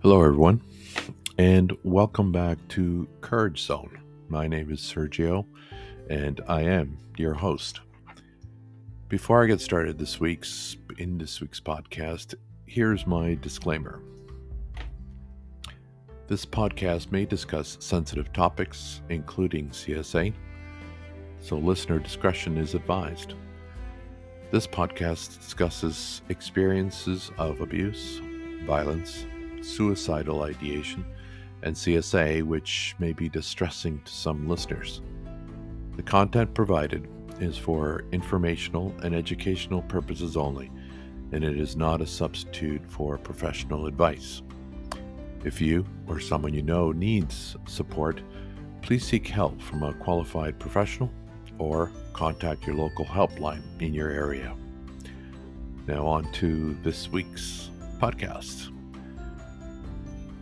Hello, everyone, and welcome back to Courage Zone. My name is Sergio, and I am your host. Before I get started this week's podcast, here's my disclaimer. This podcast may discuss sensitive topics, including CSA, so listener discretion is advised. This podcast discusses experiences of abuse, violence, suicidal ideation, and CSA, which may be distressing to some listeners. The content provided is for informational and educational purposes only, and it is not a substitute for professional advice. If you or someone you know needs support, please seek help from a qualified professional or contact your local helpline in your area. Now on to this week's podcast.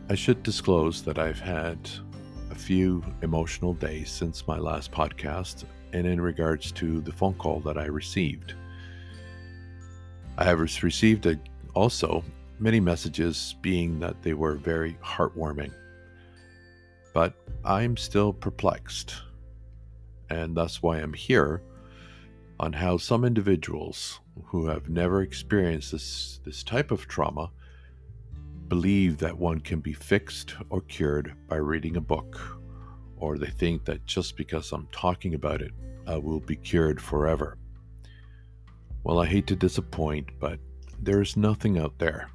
I should disclose that I've had a few emotional days since my last podcast, and in regards to the phone call that I received. I have received also many messages being that they were very heartwarming, but I'm still perplexed, and that's why I'm here on how some individuals who have never experienced this type of trauma believe that one can be fixed or cured by reading a book, or they think that just because I'm talking about it, I will be cured forever. Well, I hate to disappoint, but there is nothing out there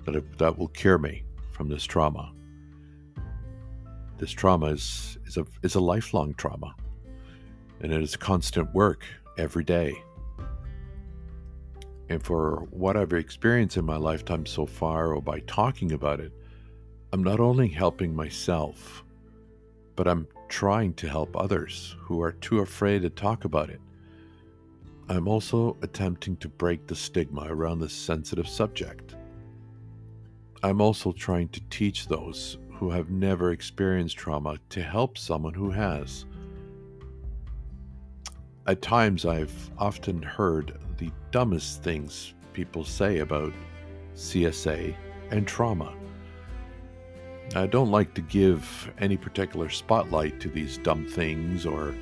that will cure me from this trauma. This trauma is a lifelong trauma, and it is constant work every day. And for what I've experienced in my lifetime so far, or by talking about it, I'm not only helping myself, but I'm trying to help others who are too afraid to talk about it. I'm also attempting to break the stigma around this sensitive subject. I'm also trying to teach those who have never experienced trauma to help someone who has. At times, I've often heard the dumbest things people say about CSA and trauma. I don't like to give any particular spotlight to these dumb things or,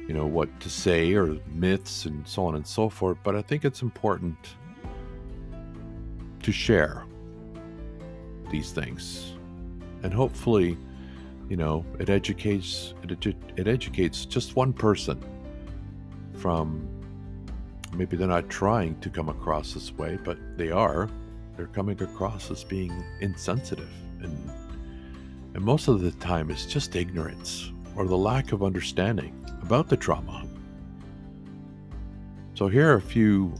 what to say or myths and so on and so forth, but I think it's important to share these things. And hopefully, it educates just one person from, maybe they're not trying to come across this way, but they're coming across as being insensitive. And most of the time it's just ignorance or the lack of understanding about the trauma. So here are a few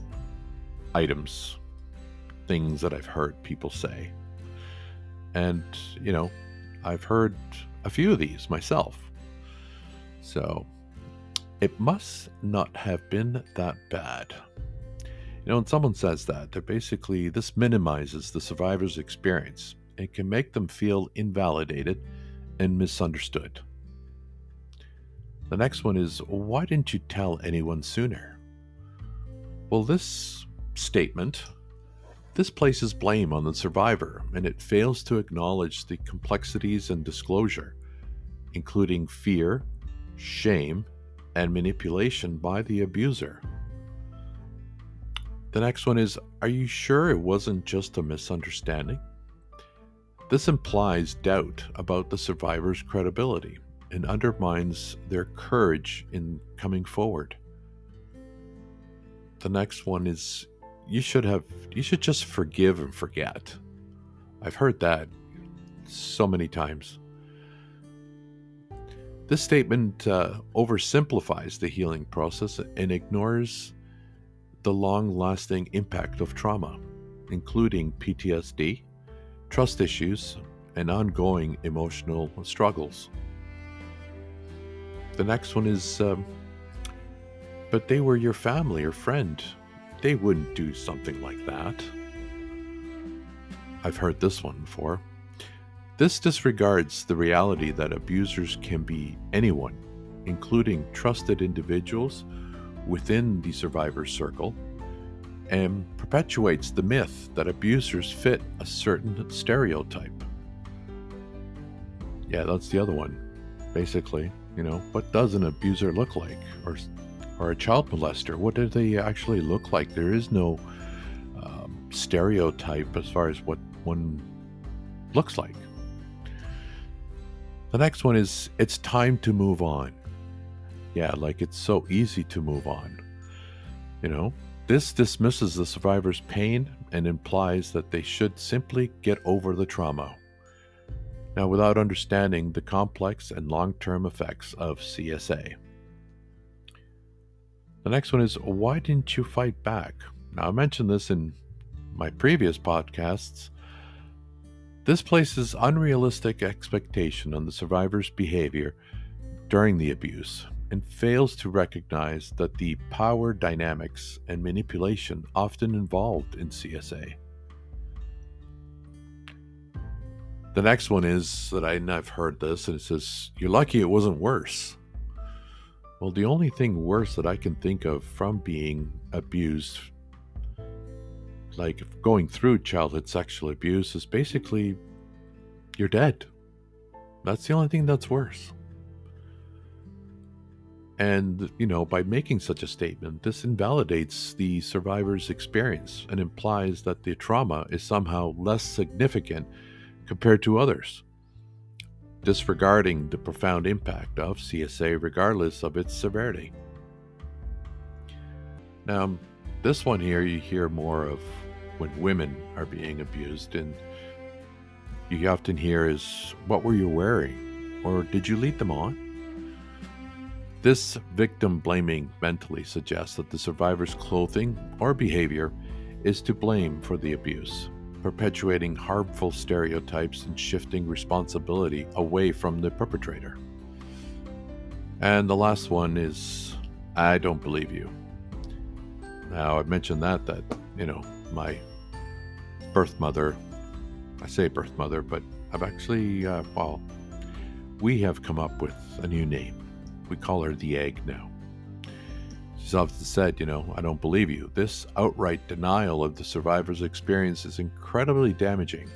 things that I've heard people say. And, I've heard a few of these myself. So it must not have been that bad. When someone says that, this minimizes the survivor's experience and can make them feel invalidated and misunderstood. The next one is, why didn't you tell anyone sooner? Well, this statement, this places blame on the survivor, and it fails to acknowledge the complexities and disclosure, including fear, shame, and manipulation by the abuser. The next one is, are you sure it wasn't just a misunderstanding? This implies doubt about the survivor's credibility and undermines their courage in coming forward. The next one is, you should just forgive and forget. I've heard that so many times. This statement oversimplifies the healing process and ignores the long-lasting impact of trauma, including PTSD, trust issues, and ongoing emotional struggles. The next one is, but they were your family or friend. They wouldn't do something like that. I've heard this one before. This disregards the reality that abusers can be anyone, including trusted individuals within the survivor circle, and perpetuates the myth that abusers fit a certain stereotype. Yeah, that's the other one. Basically, what does an abuser look like? Or a child molester? What do they actually look like? There is no stereotype as far as what one looks like. The next one is it's time to move on. Yeah, like it's so easy to move on. This dismisses the survivor's pain and implies that they should simply get over the trauma. Now, without understanding the complex and long-term effects of CSA. The next one is, why didn't you fight back? Now, I mentioned this in my previous podcasts. This places unrealistic expectation on the survivor's behavior during the abuse and fails to recognize that the power dynamics and manipulation often involved in CSA. The next one is that I've heard this, and it says, you're lucky it wasn't worse. Well, the only thing worse that I can think of from being abused, like going through childhood sexual abuse, is basically you're dead. That's the only thing that's worse. And, by making such a statement, this invalidates the survivor's experience and implies that the trauma is somehow less significant compared to others, disregarding the profound impact of CSA regardless of its severity. Now, this one here you hear more of when women are being abused, and you often hear is, what were you wearing? Or did you lead them on? This victim blaming mentally suggests that the survivor's clothing or behavior is to blame for the abuse, perpetuating harmful stereotypes and shifting responsibility away from the perpetrator. And the last one is, I don't believe you. Now, I've mentioned that my birth mother, I say birth mother, but I've actually, we have come up with a new name. We call her the egg now. She's often said, I don't believe you. This outright denial of the survivor's experience is incredibly damaging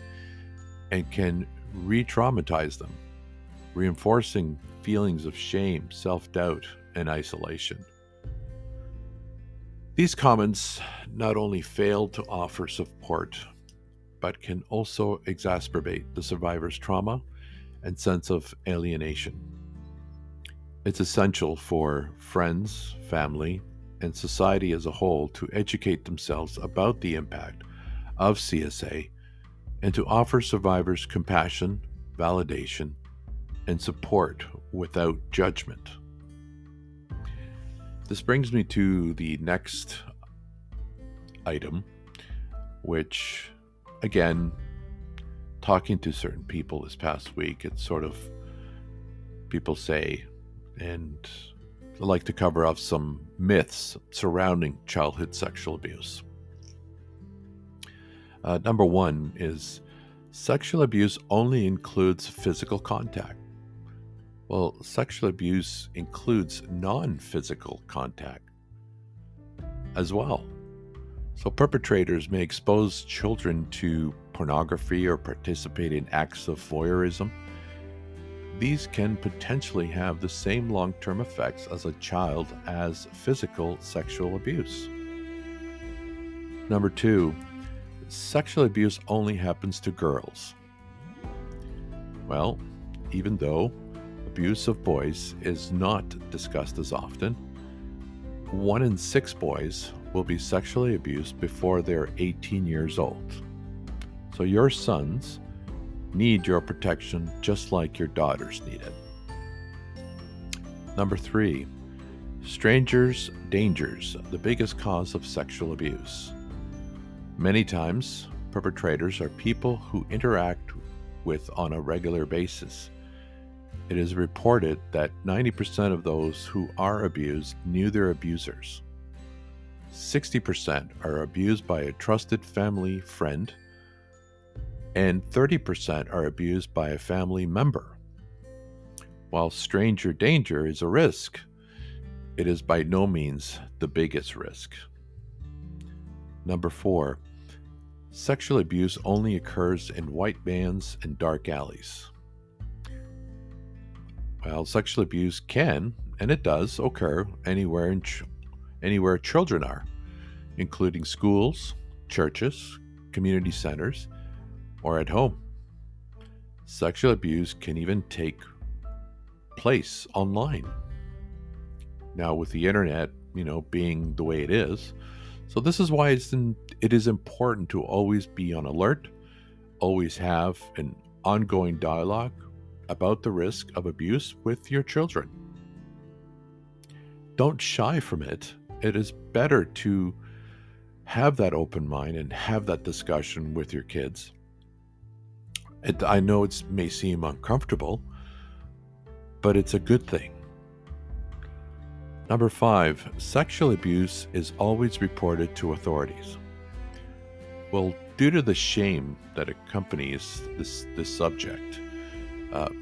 and can re-traumatize them, reinforcing feelings of shame, self-doubt, and isolation. These comments not only fail to offer support, but can also exacerbate the survivor's trauma and sense of alienation. It's essential for friends, family, and society as a whole to educate themselves about the impact of CSA and to offer survivors compassion, validation, and support without judgment. This brings me to the next item, which, again, talking to certain people this past week, it's sort of, people say, and I like to cover off some myths surrounding childhood sexual abuse. Number one is sexual abuse only includes physical contact. Well, sexual abuse includes non-physical contact as well. So perpetrators may expose children to pornography or participate in acts of voyeurism. These can potentially have the same long-term effects as a child as physical sexual abuse. Number two, sexual abuse only happens to girls. Well, even though abuse of boys is not discussed as often, 1 in 6 boys will be sexually abused before they're 18 years old. So your sons need your protection just like your daughters need it. Number 3, strangers' dangers, the biggest cause of sexual abuse. Many times, perpetrators are people who interact with on a regular basis. It is reported that 90% of those who are abused knew their abusers. 60% are abused by a trusted family friend, and 30% are abused by a family member. While stranger danger is a risk, it is by no means the biggest risk. Number 4, sexual abuse only occurs in white vans and dark alleys. Well, sexual abuse can, and it does, occur anywhere children are, including schools, churches, community centers, or at home. Sexual abuse can even take place online. Now, with the internet, being the way it is, so this is why it is important to always be on alert, always have an ongoing dialogue about the risk of abuse with your children. Don't shy from it. It is better to have that open mind and have that discussion with your kids. I know it may seem uncomfortable, but it's a good thing. Number 5, sexual abuse is always reported to authorities. Well, due to the shame that accompanies this subject,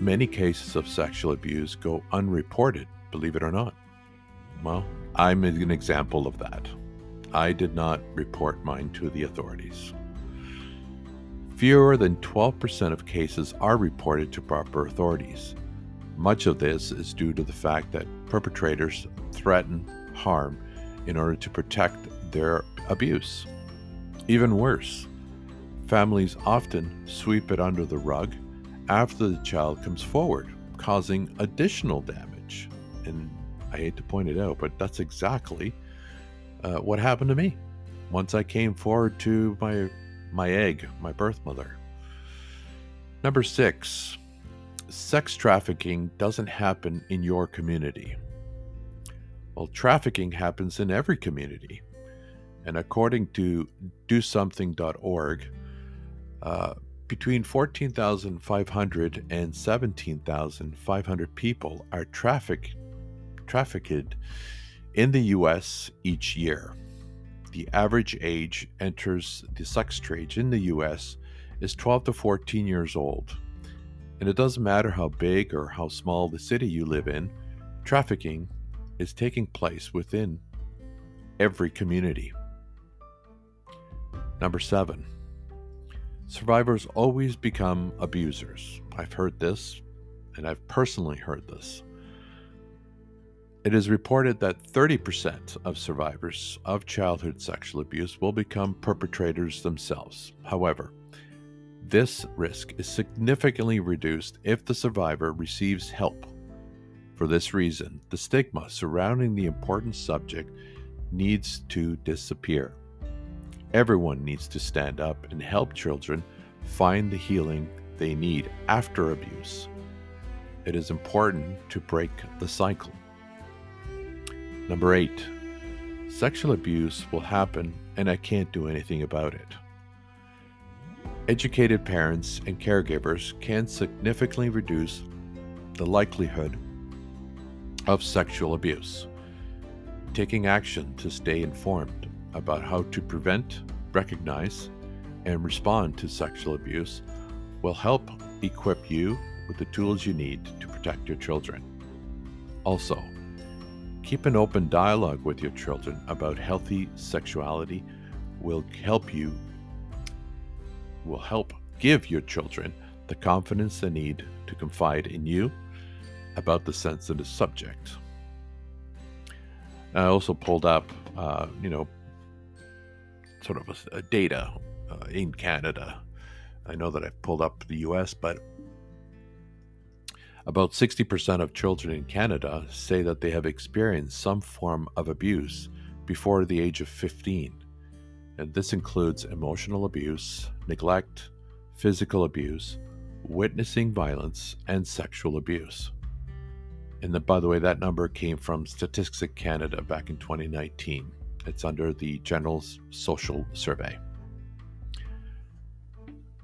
many cases of sexual abuse go unreported, believe it or not. Well, I'm an example of that. I did not report mine to the authorities. Fewer than 12% of cases are reported to proper authorities. Much of this is due to the fact that perpetrators threaten harm in order to protect their abuse. Even worse, families often sweep it under the rug after the child comes forward, causing additional damage. And I hate to point it out, but that's exactly what happened to me once I came forward to my birth mother. Number 6, sex trafficking doesn't happen in your community. Well, trafficking happens in every community. And according to DoSomething.org, between 14,500 and 17,500 people are trafficked in the U.S. each year. The average age enters the sex trade in the U.S. is 12 to 14 years old. And it doesn't matter how big or how small the city you live in, trafficking is taking place within every community. Number 7, survivors always become abusers. I've heard this, and I've personally heard this. It is reported that 30% of survivors of childhood sexual abuse will become perpetrators themselves. However, this risk is significantly reduced if the survivor receives help. For this reason, the stigma surrounding the important subject needs to disappear. Everyone needs to stand up and help children find the healing they need after abuse. It is important to break the cycle. Number 8, sexual abuse will happen and I can't do anything about it. Educated parents and caregivers can significantly reduce the likelihood of sexual abuse. Taking action to stay informed about how to prevent, recognize, and respond to sexual abuse will help equip you with the tools you need to protect your children. Also, keep an open dialogue with your children about healthy sexuality will help give your children the confidence they need to confide in you about the sensitive subject. I also pulled up, sort of a data in Canada. I know that I've pulled up the US, but about 60% of children in Canada say that they have experienced some form of abuse before the age of 15. And this includes emotional abuse, neglect, physical abuse, witnessing violence, and sexual abuse. And by the way, that number came from Statistics Canada back in 2019. It's under the General Social Survey.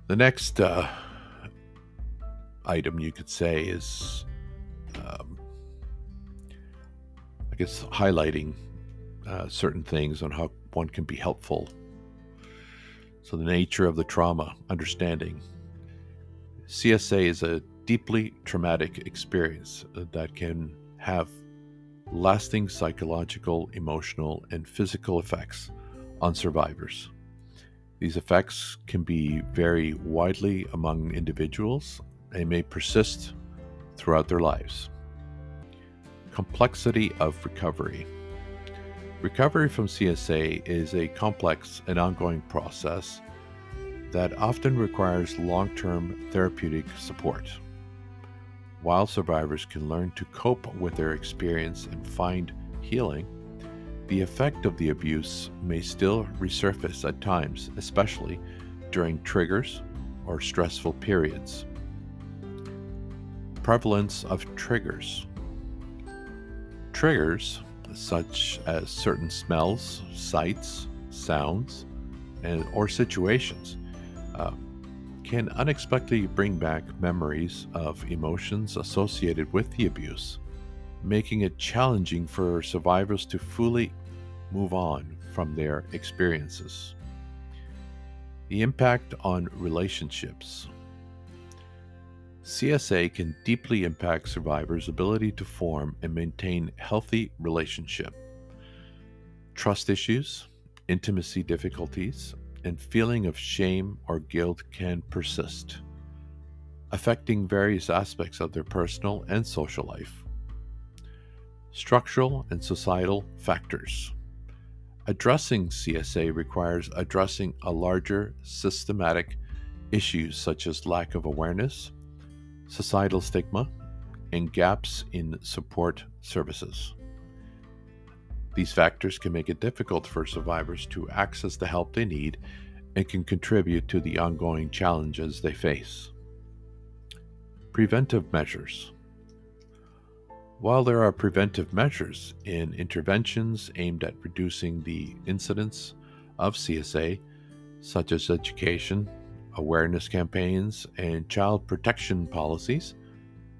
The next item you could say is, highlighting certain things on how one can be helpful. So the nature of the trauma, understanding. CSA is a deeply traumatic experience that can have lasting psychological, emotional, and physical effects on survivors. These effects can be vary widely among individuals and may persist throughout their lives. Complexity of recovery. Recovery from CSA is a complex and ongoing process that often requires long-term therapeutic support. While survivors can learn to cope with their experience and find healing, the effect of the abuse may still resurface at times, especially during triggers or stressful periods. Prevalence of triggers. Triggers, such as certain smells, sights, sounds, or situations, can unexpectedly bring back memories of emotions associated with the abuse, making it challenging for survivors to fully move on from their experiences. The impact on relationships. CSA can deeply impact survivors' ability to form and maintain healthy relationships. Trust issues, intimacy difficulties, and feeling of shame or guilt can persist, affecting various aspects of their personal and social life. Structural and societal factors. Addressing CSA requires addressing a larger systematic issues such as lack of awareness, societal stigma, and gaps in support services. These factors can make it difficult for survivors to access the help they need and can contribute to the ongoing challenges they face. Preventive measures. While there are preventive measures in interventions aimed at reducing the incidence of CSA, such as education, awareness campaigns, and child protection policies,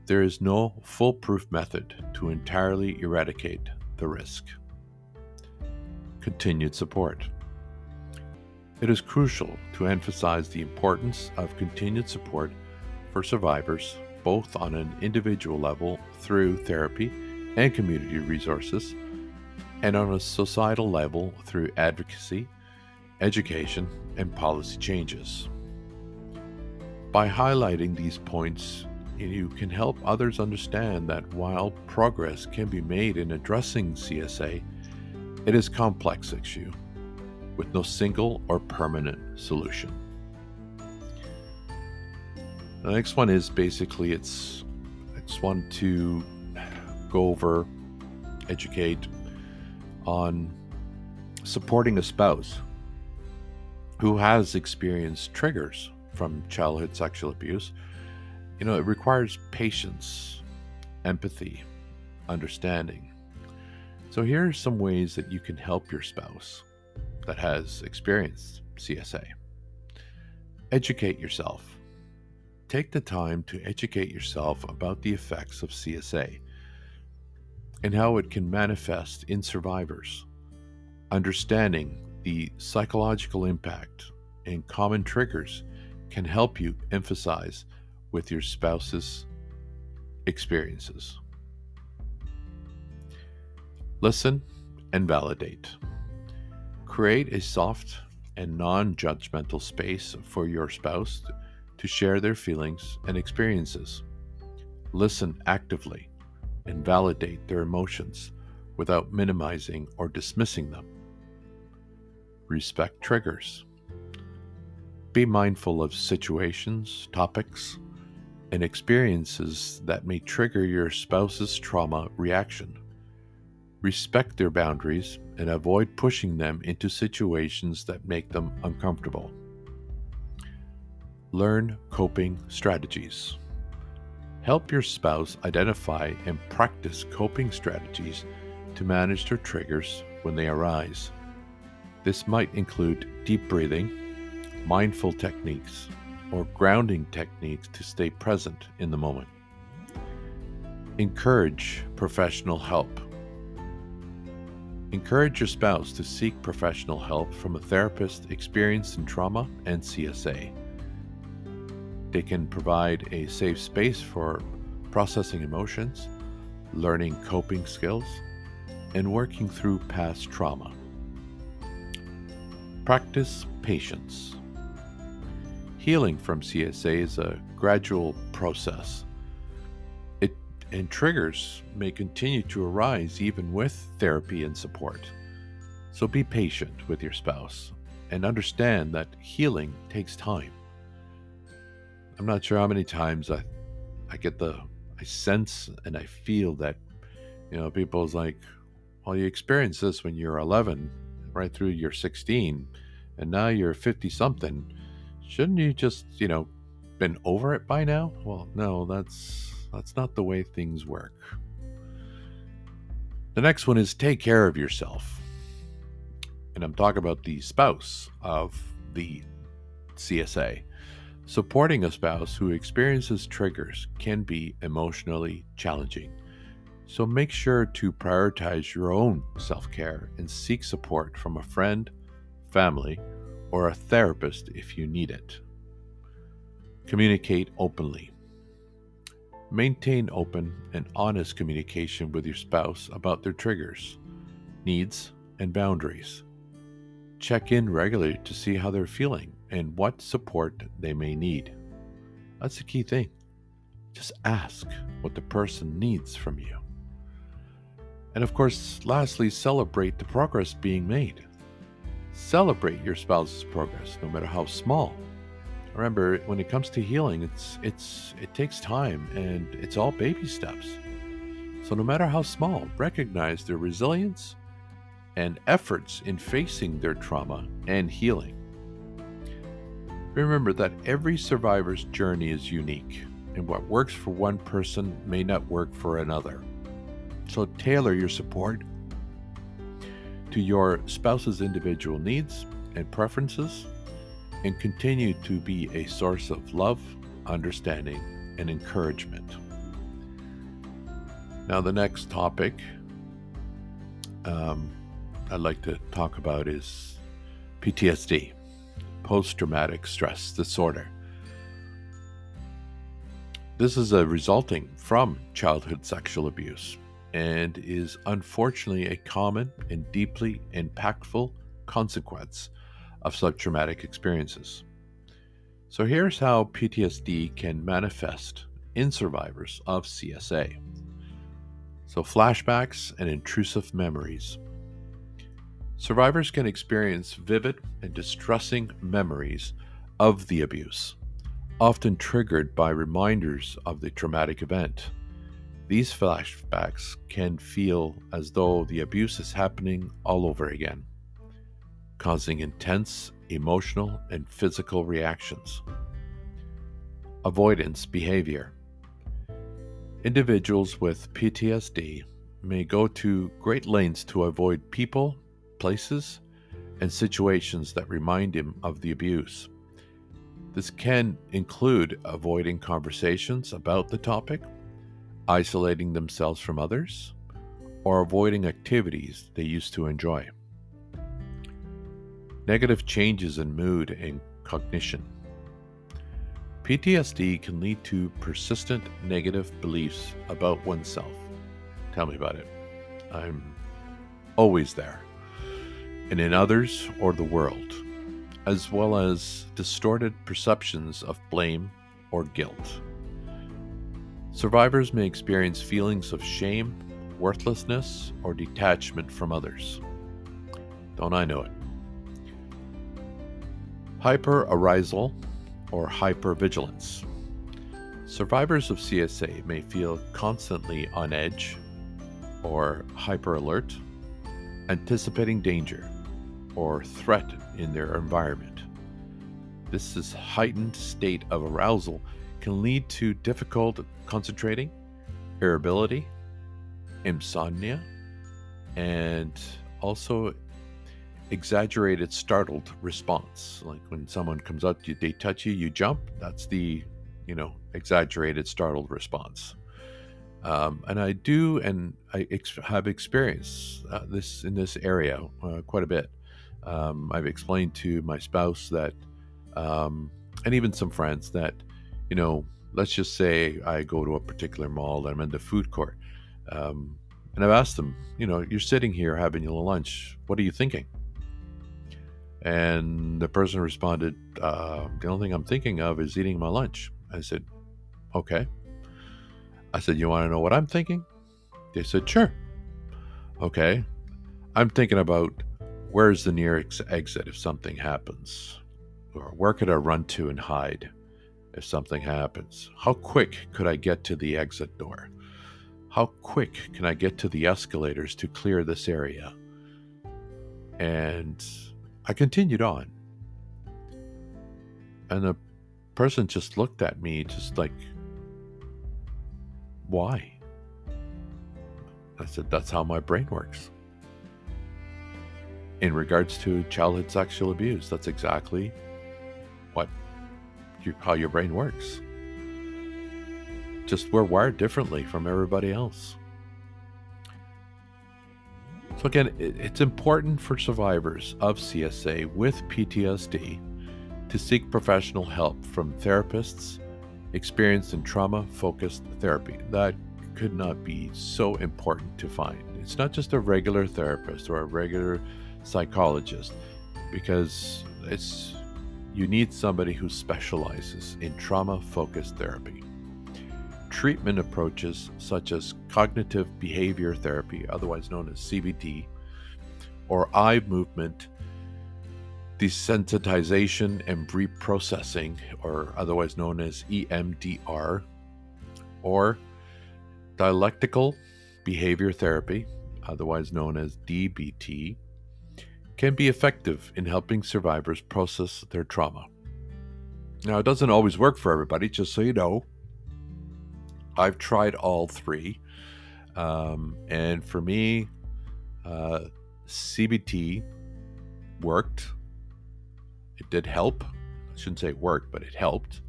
there is no foolproof method to entirely eradicate the risk. Continued support. It is crucial to emphasize the importance of continued support for survivors, both on an individual level through therapy and community resources, and on a societal level through advocacy, education, and policy changes. By highlighting these points, you can help others understand that while progress can be made in addressing CSA, it is a complex issue with no single or permanent solution. The next one is basically I just want to go over, educate on supporting a spouse who has experienced triggers from childhood sexual abuse. It requires patience, empathy, understanding. So here are some ways that you can help your spouse that has experienced CSA. Educate yourself. Take the time to educate yourself about the effects of CSA and how it can manifest in survivors. Understanding the psychological impact and common triggers can help you emphasize with your spouse's experiences. Listen and validate. Create a soft and non-judgmental space for your spouse to share their feelings and experiences. Listen actively and validate their emotions without minimizing or dismissing them. Respect triggers. Be mindful of situations, topics, and experiences that may trigger your spouse's trauma reaction. Respect their boundaries and avoid pushing them into situations that make them uncomfortable. Learn coping strategies. Help your spouse identify and practice coping strategies to manage their triggers when they arise. This might include deep breathing, mindful techniques, or grounding techniques to stay present in the moment. Encourage professional help. Encourage your spouse to seek professional help from a therapist experienced in trauma and CSA. They can provide a safe space for processing emotions, learning coping skills, and working through past trauma. Practice patience. Healing from CSA is a gradual process. and triggers may continue to arise even with therapy and support. So be patient with your spouse and understand that healing takes time. I'm not sure how many times I sense and I feel that, people's like, well, you experienced this when you're 11, right through you're 16, and now you're 50 something. Shouldn't you just, been over it by now? Well, no, that's not the way things work. The next one is take care of yourself. And I'm talking about the spouse of the CSA. Supporting a spouse who experiences triggers can be emotionally challenging. So make sure to prioritize your own self-care and seek support from a friend, family, or a therapist if you need it. Communicate openly. Maintain open and honest communication with your spouse about their triggers, needs, and boundaries. Check in regularly to see how they're feeling and what support they may need. That's the key thing. Just ask what the person needs from you. And of course, lastly, celebrate the progress being made. Celebrate your spouse's progress, no matter how small. Remember, when it comes to healing, it takes time and it's all baby steps. So no matter how small, recognize their resilience and efforts in facing their trauma and healing. Remember that every survivor's journey is unique, and what works for one person may not work for another. So tailor your support to your spouse's individual needs and preferences, and continue to be a source of love, understanding, and encouragement. Now, the next topic I'd like to talk about is PTSD, post-traumatic stress disorder. This is a resulting from childhood sexual abuse and is unfortunately a common and deeply impactful consequence of such traumatic experiences. So here's how PTSD can manifest in survivors of CSA. So flashbacks and intrusive memories. Survivors can experience vivid and distressing memories of the abuse, often triggered by reminders of the traumatic event. These flashbacks can feel as though the abuse is happening all over again, causing intense emotional and physical reactions. Avoidance behavior. Individuals with PTSD may go to great lengths to avoid people, places, and situations that remind him of the abuse. This can include avoiding conversations about the topic, isolating themselves from others, or avoiding activities they used to enjoy. Negative changes in mood and cognition. PTSD can lead to persistent negative beliefs about oneself. Tell me about it. I'm always there. And in others or the world, as well as distorted perceptions of blame or guilt. Survivors may experience feelings of shame, worthlessness, or detachment from others. Don't I know it? Hyperarousal or hypervigilance. Survivors of CSA may feel constantly on edge or hyper alert, anticipating danger or threat in their environment. This heightened state of arousal can lead to difficult concentrating, irritability, insomnia, and also exaggerated startled response. Like when someone comes up to you, they touch you, you jump. That's the, exaggerated startled response. And I do, and have experienced this in this area quite a bit. I've explained to my spouse that, and even some friends that, let's just say I go to a particular mall and I'm in the food court. And I've asked them, you're sitting here having your lunch. What are you thinking? And the person responded, the only thing I'm thinking of is eating my lunch. I said, okay. I said, you want to know what I'm thinking? They said, sure. Okay. I'm thinking about where's the nearest exit if something happens? Or where could I run to and hide if something happens? How quick could I get to the exit door? How quick can I get to the escalators to clear this area? And I continued on. And the person just looked at me just like, why? I said, that's how my brain works. In regards to childhood sexual abuse, that's exactly how your brain works. Just we're wired differently from everybody else. So again, it's important for survivors of CSA with PTSD to seek professional help from therapists experienced in trauma-focused therapy. That could not be so important to find. It's not just a regular therapist or a regular psychologist, because you need somebody who specializes in trauma-focused therapy. Treatment approaches such as cognitive behavior therapy, otherwise known as CBT, or eye movement desensitization and reprocessing, or otherwise known as EMDR, or dialectical behavior therapy, otherwise known as DBT, can be effective in helping survivors process their trauma. Now, it doesn't always work for everybody, just so you know. I've tried all three, and for me, CBT worked. It did help. I shouldn't say it worked, but it helped.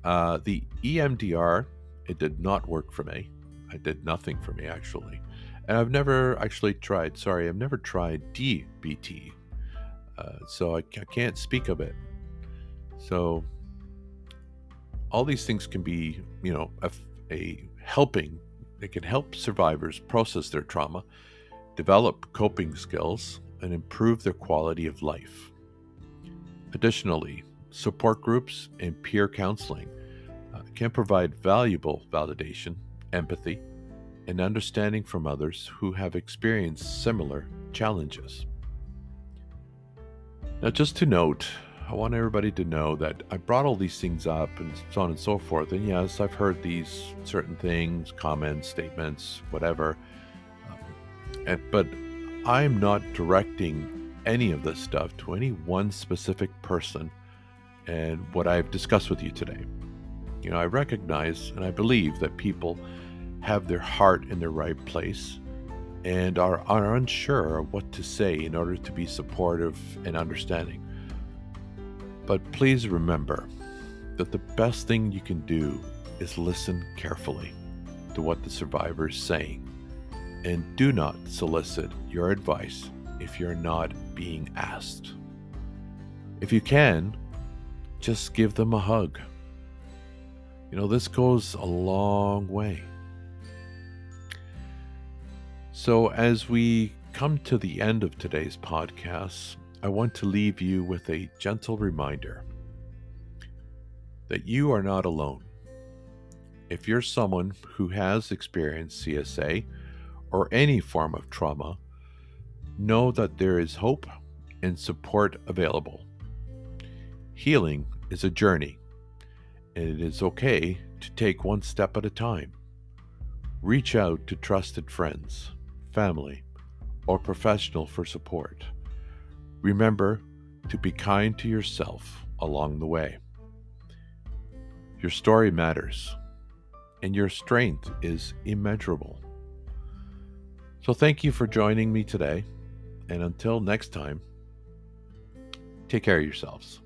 The EMDR, it did not work for me. It did nothing for me, actually. And I've never tried DBT. So I can't speak of it. So all these things can be, a helping. It can help survivors process their trauma, develop coping skills, and improve their quality of life. Additionally, support groups and peer counseling can provide valuable validation, empathy, and understanding from others who have experienced similar challenges. Now, just to note, I want everybody to know that I brought all these things up and so on and so forth. And yes, I've heard these certain things, comments, statements, whatever. But I'm not directing any of this stuff to any one specific person and what I've discussed with you today. I recognize and I believe that people have their heart in the right place and are unsure of what to say in order to be supportive and understanding. But please remember that the best thing you can do is listen carefully to what the survivor is saying, and do not solicit your advice if you're not being asked. If you can, just give them a hug. This goes a long way. So as we come to the end of today's podcast, I want to leave you with a gentle reminder that you are not alone. If you're someone who has experienced CSA or any form of trauma, know that there is hope and support available. Healing is a journey, and it is okay to take one step at a time. Reach out to trusted friends, family, or professional for support. Remember to be kind to yourself along the way. Your story matters, and your strength is immeasurable. So thank you for joining me today, and until next time, take care of yourselves.